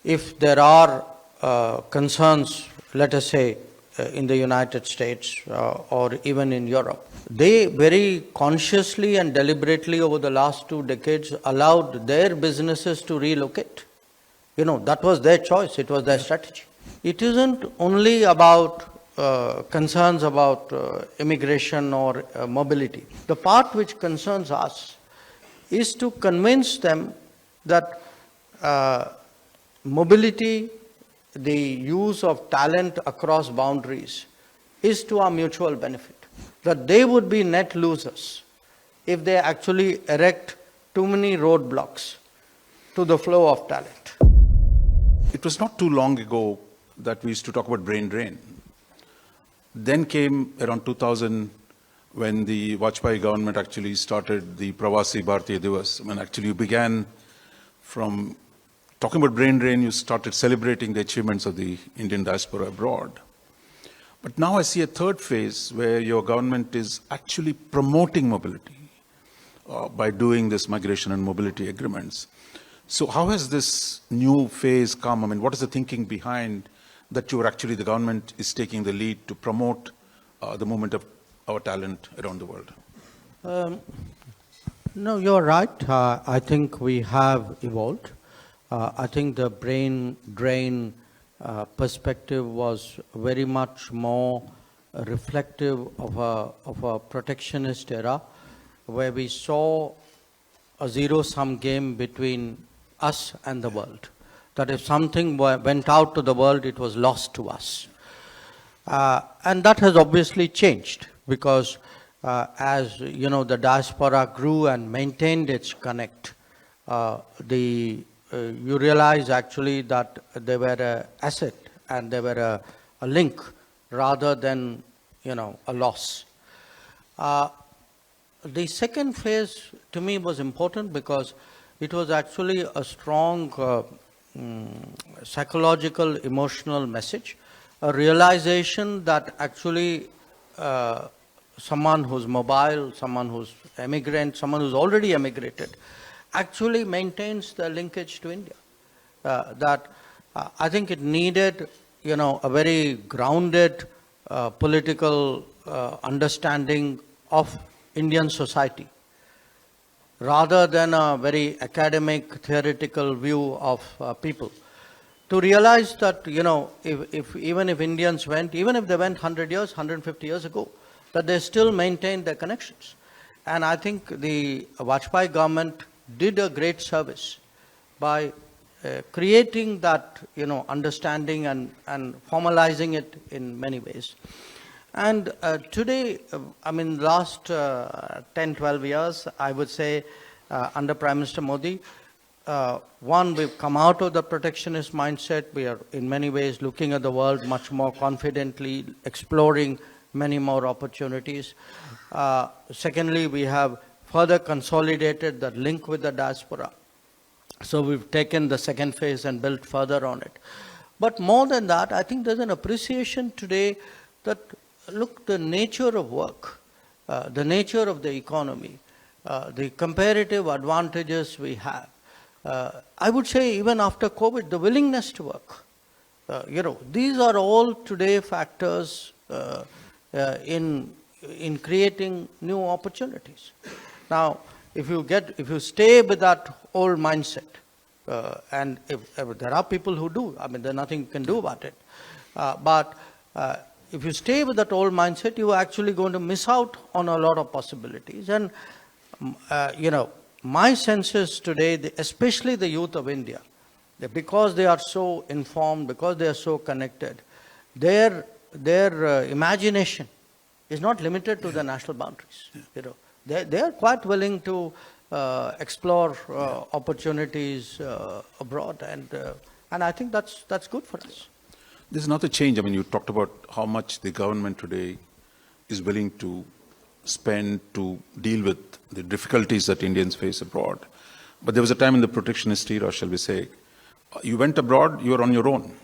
if there are concerns, let us say, in the United States or even in Europe, they very consciously and deliberately over the last 2 decades allowed their businesses to relocate. That was their choice, it was their strategy. It isn't only about concerns about immigration or mobility. The part which concerns us is to convince them that mobility, the use of talent across boundaries, is to our mutual benefit. That they would be net losers if they actually erect too many roadblocks to the flow of talent. It was not too long ago that we used to talk about brain drain. Then came around 2000 when the Vajpayee government actually started the Pravasi Bharatiya Divas. When actually you began from talking about brain drain, you started celebrating the achievements of the Indian diaspora abroad. But now I see a third phase where your government is actually promoting mobility by doing this migration and mobility agreements. So how has this new phase come? I mean, what is the thinking behind that the government is taking the lead to promote the movement of our talent around the world? No, you're right. I think we have evolved. I think the brain drain perspective was very much more reflective of a protectionist era, where we saw a zero-sum game between us and the world. That if something went out to the world, it was lost to us. And that has obviously changed because as the diaspora grew and maintained its connect, you realize actually that they were an asset and they were a link rather than a loss. The second phase to me was important because it was actually a strong psychological, emotional message, a realization that actually someone who's mobile, someone who's emigrant, someone who's already emigrated, actually maintains the linkage to India. I think it needed, a very grounded political understanding of Indian society, rather than a very academic, theoretical view of people. To realize that, even if Indians went, even if they went 100 years, 150 years ago, that they still maintained their connections. And I think the Vajpayee government did a great service by creating that, understanding and formalizing it in many ways. And today, last 10, 12 years, I would say, under Prime Minister Modi, we've come out of the protectionist mindset. We are in many ways looking at the world much more confidently, exploring many more opportunities. Secondly, we have further consolidated the link with the diaspora. So we've taken the second phase and built further on it. But more than that, I think there's an appreciation today that, look, the nature of work, the nature of the economy, the comparative advantages we have, I would say even after COVID, the willingness to work, these are all today factors in creating new opportunities. Now, if you stay with that old mindset, and if there are people who do, there's nothing you can do about it. But if you stay with that old mindset, you're actually going to miss out on a lot of possibilities. And, my sense is today, especially the youth of India, that because they are so informed, because they are so connected, their imagination is not limited to the national boundaries. They are quite willing to explore opportunities abroad, and I think that's good for us. There's another change. You talked about how much the government today is willing to spend to deal with the difficulties that Indians face abroad. But there was a time in the protectionist era, shall we say, you went abroad, you were on your own.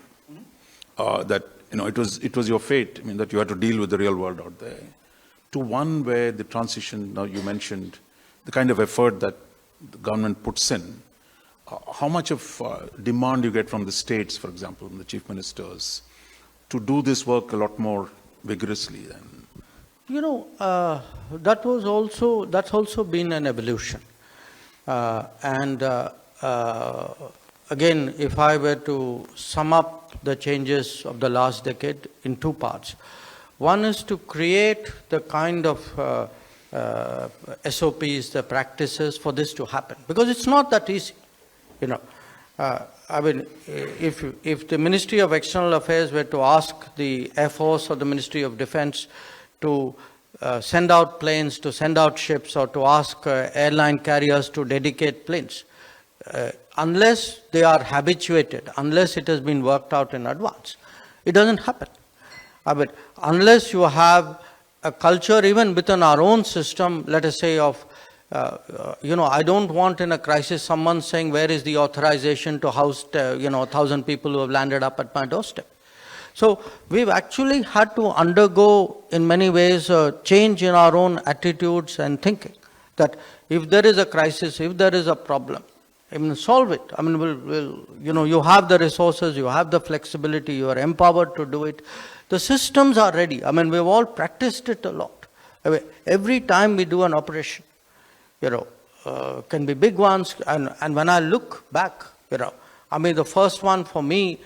That it was your fate. That you had to deal with the real world out there. To one where the transition, now you mentioned, the kind of effort that the government puts in, how much of demand you get from the states, for example, from the chief ministers, to do this work a lot more vigorously? That's also been an evolution. Again, if I were to sum up the changes of the last decade in two parts, one is to create the kind of SOPs, the practices for this to happen, because it's not that easy. If the Ministry of External Affairs were to ask the Air Force or the Ministry of Defense to send out planes, to send out ships, or to ask airline carriers to dedicate planes, unless they are habituated, unless it has been worked out in advance, it doesn't happen. Unless you have a culture, even within our own system, let us say of, I don't want in a crisis someone saying, where is the authorization to house, 1,000 people who have landed up at my doorstep. So we've actually had to undergo, in many ways, a change in our own attitudes and thinking. That if there is a crisis, if there is a problem, solve it. You have the resources, you have the flexibility, you are empowered to do it. The systems are ready. we've all practiced it a lot. Every time we do an operation, can be big ones. And when I look back, the first one for me,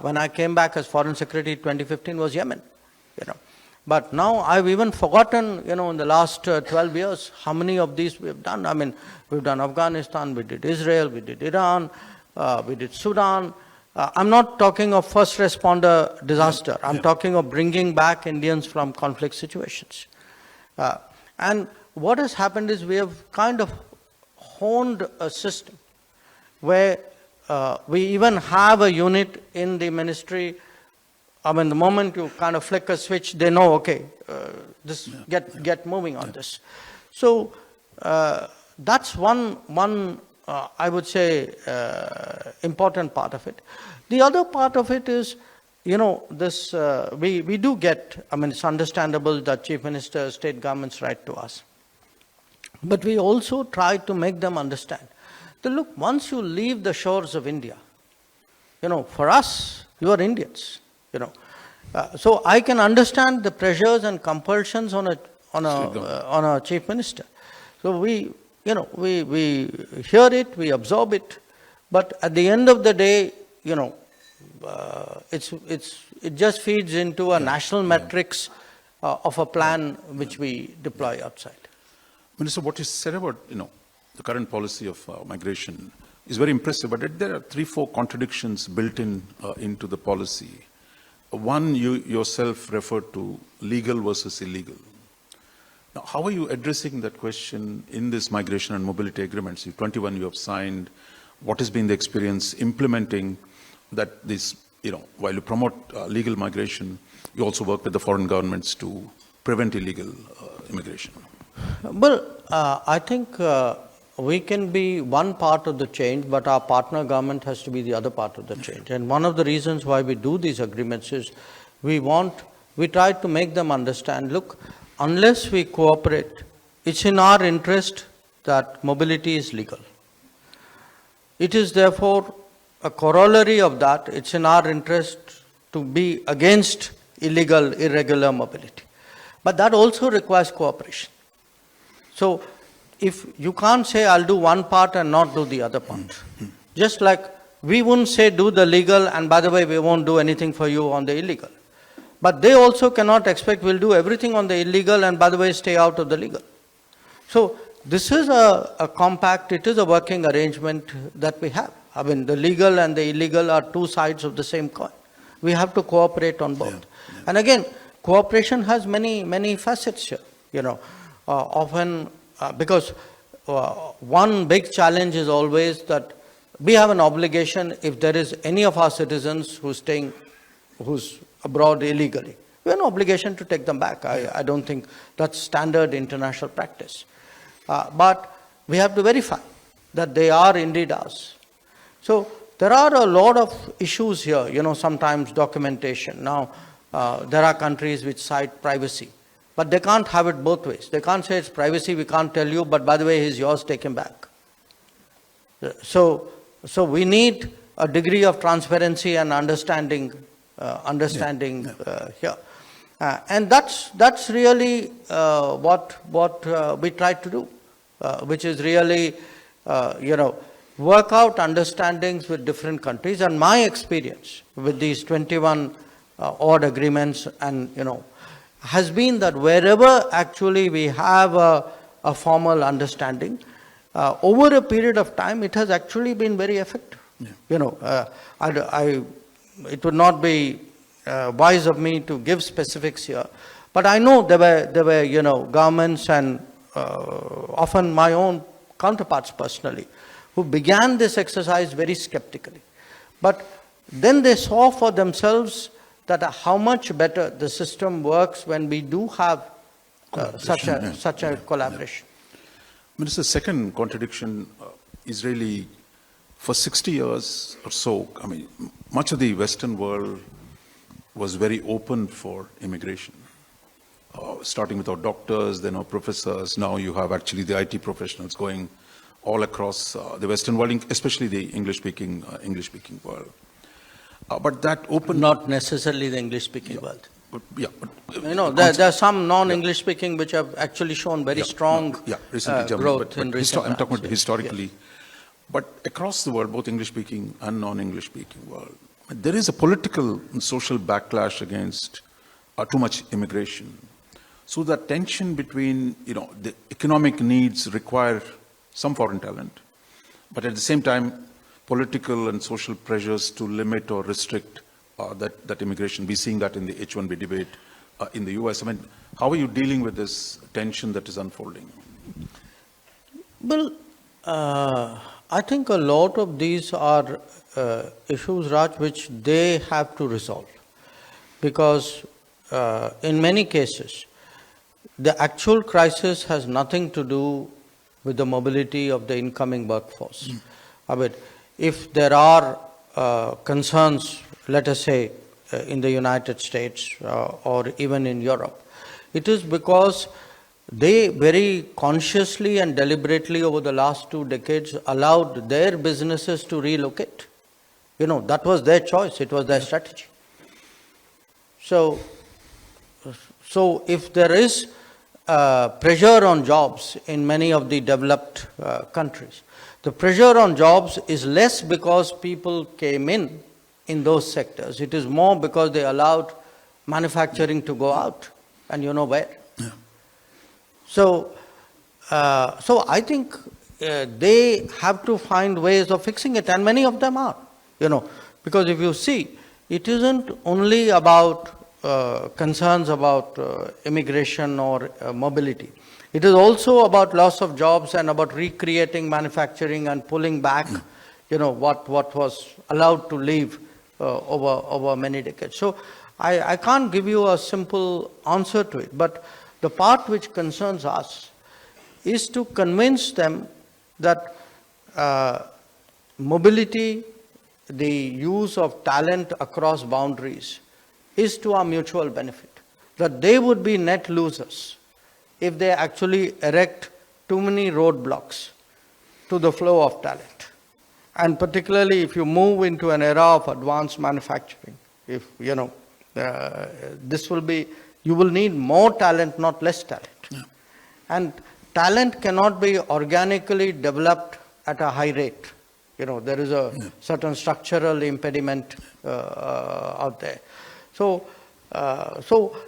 when I came back as Foreign Secretary in 2015 was Yemen. But now I've even forgotten, in the last 12 years, how many of these we've done. We've done Afghanistan, we did Israel, we did Iran, we did Sudan. I'm not talking of first responder disaster. I'm talking of bringing back Indians from conflict situations. And what has happened is we have kind of honed a system where we even have a unit in the ministry. The moment you kind of flick a switch, they know, okay, get moving on this. So that's one I would say, important part of it. The other part of it is, this we do get, it's understandable that chief ministers, state governments write to us. But we also try to make them understand that, look, once you leave the shores of India, for us, you are Indians, so I can understand the pressures and compulsions on a chief minister. So we hear it, we absorb it, but at the end of the day, it just feeds into a national metrics of a plan which we deploy outside. Minister, what you said about the current policy of migration is very impressive, but there are 3-4 contradictions built into the policy. One, you yourself referred to legal versus illegal. Now, how are you addressing that question in this migration and mobility agreements? 21 you have signed. What has been the experience implementing that this, while you promote legal migration, you also work with the foreign governments to prevent illegal immigration? Well, I think we can be one part of the change, but our partner government has to be the other part of the change. And one of the reasons why we do these agreements is we try to make them understand, look, unless we cooperate, it's in our interest that mobility is legal. It is therefore a corollary of that, it's in our interest to be against illegal, irregular mobility. But that also requires cooperation. So if you can't say, I'll do one part and not do the other part. Just like we wouldn't say do the legal and by the way, we won't do anything for you on the illegal. But they also cannot expect we'll do everything on the illegal and by the way, stay out of the legal. So this is a compact, it is a working arrangement that we have. The legal and the illegal are two sides of the same coin. We have to cooperate on both. And again, cooperation has many facets here. Often, because one big challenge is always that we have an obligation if there is any of our citizens who's abroad illegally, we have an obligation to take them back. I don't think that's standard international practice. But we have to verify that they are indeed ours. So there are a lot of issues here, sometimes documentation. Now, there are countries which cite privacy. But they can't have it both ways. They can't say it's privacy, we can't tell you, but by the way, he's yours, take him back. So So we need a degree of transparency and understanding here. And that's really what we try to do, which is really, work out understandings with different countries. And my experience with these 21 odd agreements and, has been that wherever actually we have a formal understanding, over a period of time, it has actually been very effective. Yeah. It would not be wise of me to give specifics here, but I know there were governments and often my own counterparts personally who began this exercise very skeptically, but then they saw for themselves that how much better the system works when we do have such a collaboration. Minister, second contradiction is really, for 60 years or so, much of the Western world was very open for immigration. Starting with our doctors, then our professors, now you have actually the IT professionals going all across the Western world, especially the English-speaking world. But that open... Not necessarily the English-speaking world. But there are some non-English speaking which have actually shown very strong recently Germany, growth in recent times. I'm talking about historically. But across the world, both English-speaking and non-English-speaking world, there is a political and social backlash against too much immigration. So that tension between, the economic needs require some foreign talent, but at the same time, political and social pressures to limit or restrict that immigration. We're seeing that in the H-1B debate in the US. How are you dealing with this tension that is unfolding? Well, I think a lot of these are issues, Raj, which they have to resolve. Because in many cases, the actual crisis has nothing to do with the mobility of the incoming workforce. If there are concerns, let us say, in the United States or even in Europe, it is because they very consciously and deliberately over the last 2 decades allowed their businesses to relocate. That was their choice, it was their strategy. So if there is pressure on jobs in many of the developed countries, the pressure on jobs is less because people came in those sectors. It is more because they allowed manufacturing to go out, and you know where. Yeah. So I think they have to find ways of fixing it, and many of them are, because if you see, it isn't only about concerns about immigration or mobility. It is also about loss of jobs and about recreating manufacturing and pulling back, what was allowed to leave over many decades. So I can't give you a simple answer to it, but the part which concerns us is to convince them that mobility, the use of talent across boundaries, is to our mutual benefit, that they would be net losers if they actually erect too many roadblocks to the flow of talent. And particularly if you move into an era of advanced manufacturing, if, this will be, you will need more talent, not less talent. Yeah. And talent cannot be organically developed at a high rate. There is a certain structural impediment out there. So,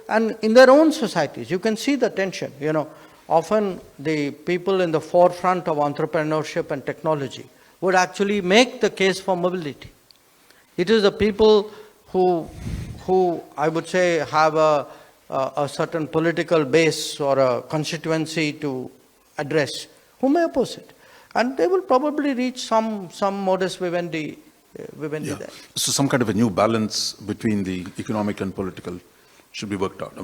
and in their own societies, you can see the tension. Often the people in the forefront of entrepreneurship and technology would actually make the case for mobility. It is the people who I would say have a certain political base or a constituency to address who may oppose it. And they will probably reach some modus vivendi there. So some kind of a new balance between the economic and political should be worked out.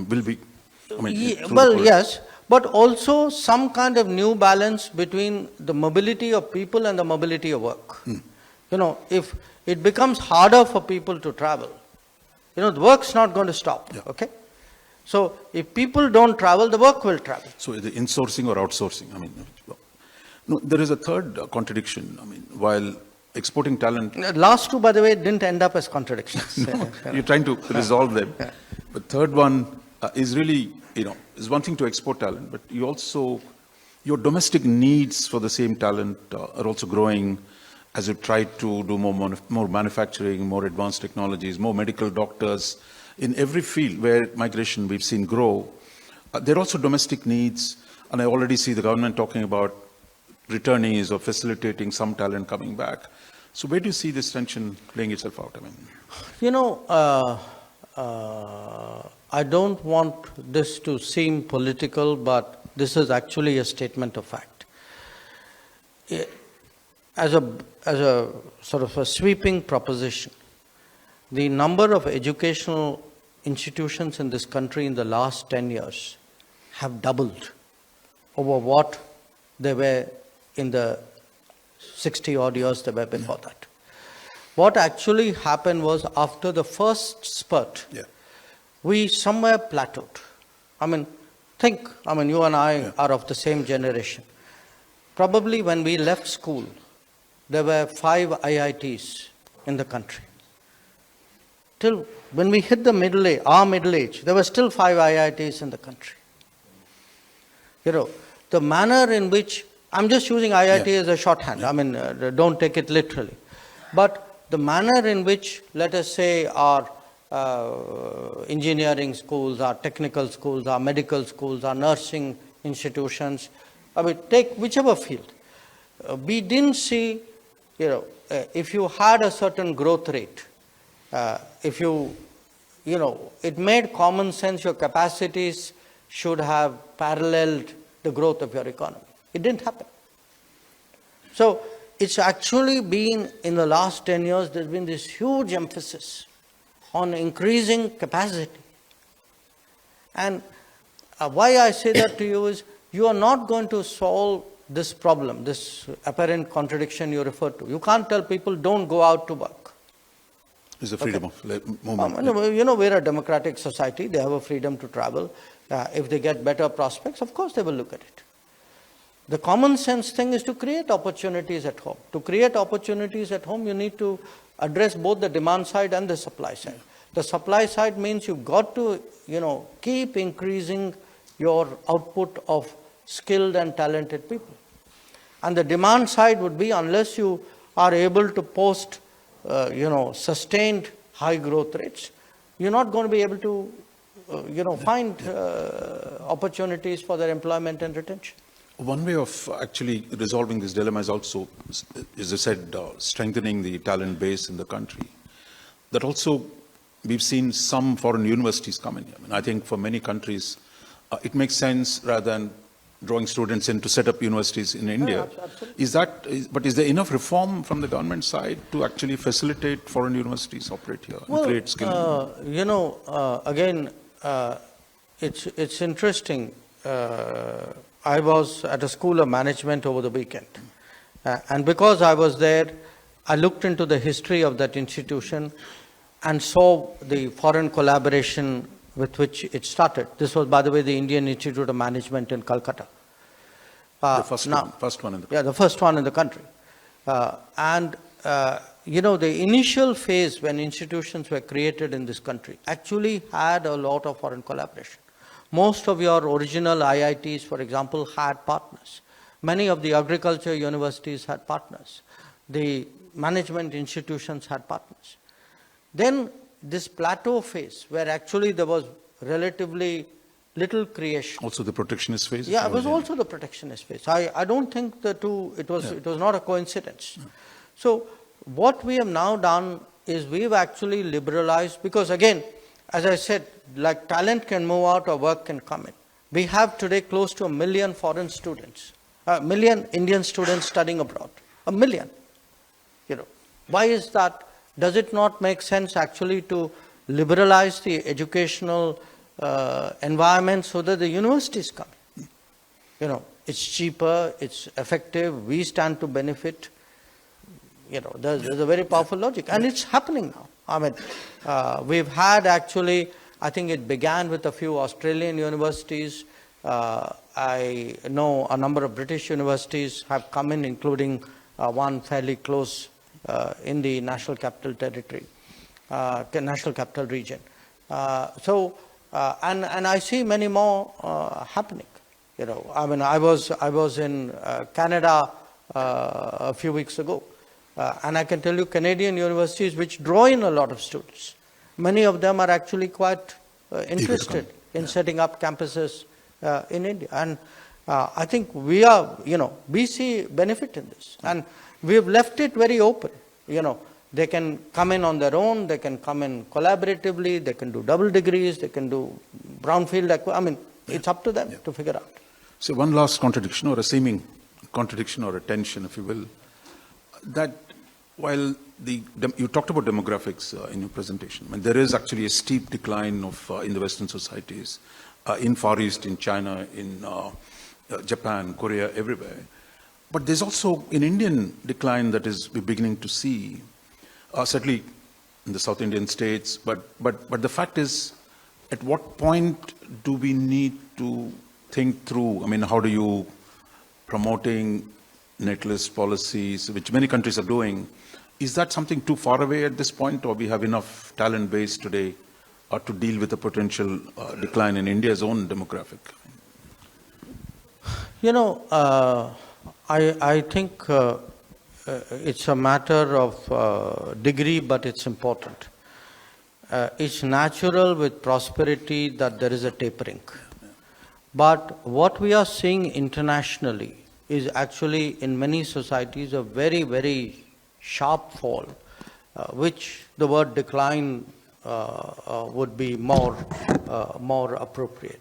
Yes, but also some kind of new balance between the mobility of people and the mobility of work. If it becomes harder for people to travel, the work's not going to stop, okay? So if people don't travel, the work will travel. So the insourcing or outsourcing, no, there is a third contradiction. While exporting talent. Last two, by the way, didn't end up as contradictions. No, you're trying to resolve them. But third one is really, is one thing to export talent, but you also, your domestic needs for the same talent are also growing as you try to do more manufacturing, more advanced technologies, more medical doctors. In every field where migration we've seen grow, there are also domestic needs, and I already see the government talking about returnees or facilitating some talent coming back. So where do you see this tension playing itself out? I don't want this to seem political, but this is actually a statement of fact. As a sort of a sweeping proposition, the number of educational institutions in this country in the last 10 years have doubled over what they were in the 60 odd years they were before that. What actually happened was after the first spurt, we somewhere plateaued. You and I are of the same generation. Probably when we left school, there were 5 IITs in the country. Till when we hit the our middle age, there were still 5 IITs in the country. The manner in which, I'm just using IIT as a shorthand, don't take it literally. But the manner in which, let us say, our engineering schools, our technical schools, our medical schools, our nursing institutions, take whichever field. We didn't see, if you had a certain growth rate, it made common sense your capacities should have paralleled the growth of your economy. It didn't happen. So it's actually been, in the last 10 years, there's been this huge emphasis on increasing capacity. And why I say that to you is, you are not going to solve this problem, this apparent contradiction you refer to. You can't tell people, don't go out to work. It's a freedom of movement. We're a democratic society. They have a freedom to travel. If they get better prospects, of course they will look at it. The common sense thing is to create opportunities at home. To create opportunities at home, you need to address both the demand side and the supply side. The supply side means you've got to, keep increasing your output of skilled and talented people. And the demand side would be, unless you are able to post, sustained high growth rates, you're not going to be able to, find opportunities for their employment and retention. One way of actually resolving this dilemma is also, as I said, strengthening the talent base in the country. That also, we've seen some foreign universities come in. I think for many countries, it makes sense rather than drawing students in to set up universities in India. Absolutely. But is there enough reform from the government side to actually facilitate foreign universities operate here and create skill? It's interesting. I was at a school of management over the weekend. And because I was there, I looked into the history of that institution and saw the foreign collaboration with which it started. This was, by the way, the Indian Institute of Management in Calcutta. The first one in the country. Yeah, the first one in the country. The initial phase when institutions were created in this country actually had a lot of foreign collaboration. Most of your original IITs, for example, had partners. Many of the agriculture universities had partners. The management institutions had partners. Then this plateau phase, where actually there was relatively little creation. Also the protectionist phase? Yeah, it was also the protectionist phase. I don't think the two, it was not a coincidence. Yeah. So what we have now done is we've actually liberalized, because again, as I said, like talent can move out or work can come in. We have today close to 1 million foreign students, 1 million Indian students studying abroad. 1 million. Why is that? Does it not make sense actually to liberalize the educational environment so that the universities come in? It's cheaper, it's effective, we stand to benefit. There's a very powerful logic, and it's happening now. We've had actually, I think it began with a few Australian universities. I know a number of British universities have come in, including one fairly close in the National Capital Territory, National Capital Region. And I see many more happening. You know, I mean, I was in Canada a few weeks ago, and I can tell you, Canadian universities which draw in a lot of students, many of them are actually quite interested in setting up campuses in India. And I think we see benefit in this, and we have left it very open. You know, they can come in on their own, they can come in collaboratively, they can do double degrees, they can do brownfield. I mean, it's up to them to figure out. So one last contradiction, or a seeming contradiction, or a tension, if you will, that while you talked about demographics in your presentation, and there is actually a steep decline of in the Western societies, in Far East, in China, in Japan, Korea, everywhere. But there's also an Indian decline that we're beginning to see, certainly in the South Indian states. But the fact is, at what point do we need to think through? I mean, how do you promoting netlist policies, which many countries are doing? Is that something too far away at this point, or we have enough talent base today to deal with a potential decline in India's own demographic? You know, I think it's a matter of degree, but it's important. It's natural with prosperity that there is a tapering. But what we are seeing internationally is actually in many societies a very, very sharp fall, which the word decline would be more appropriate.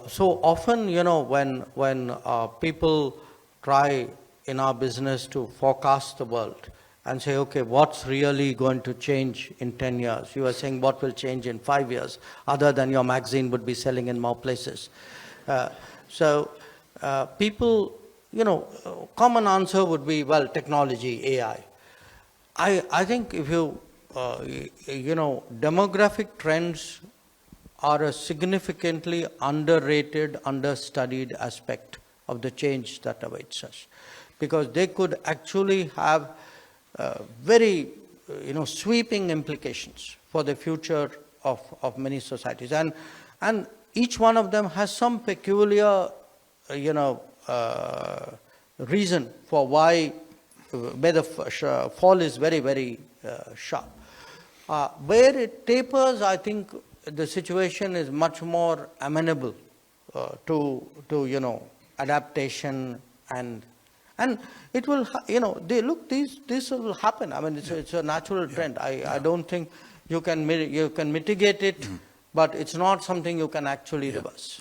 So often, you know, when people try in our business to forecast the world and say, okay, what's really going to change in 10 years? You are saying what will change in 5 years, other than your magazine would be selling in more places. People, you know, common answer would be, well, technology, AI. I think if you know, demographic trends are a significantly underrated, understudied aspect of the change that awaits us, because they could actually have very, you know, sweeping implications for the future of many societies, and each one of them has some peculiar, you know, reason for where the fall is very, very sharp. Where it tapers, I think the situation is much more amenable to you know, adaptation, and it will, you know, this will happen. I mean, it's a natural trend. I don't think you can mitigate it, but it's not something you can actually reverse.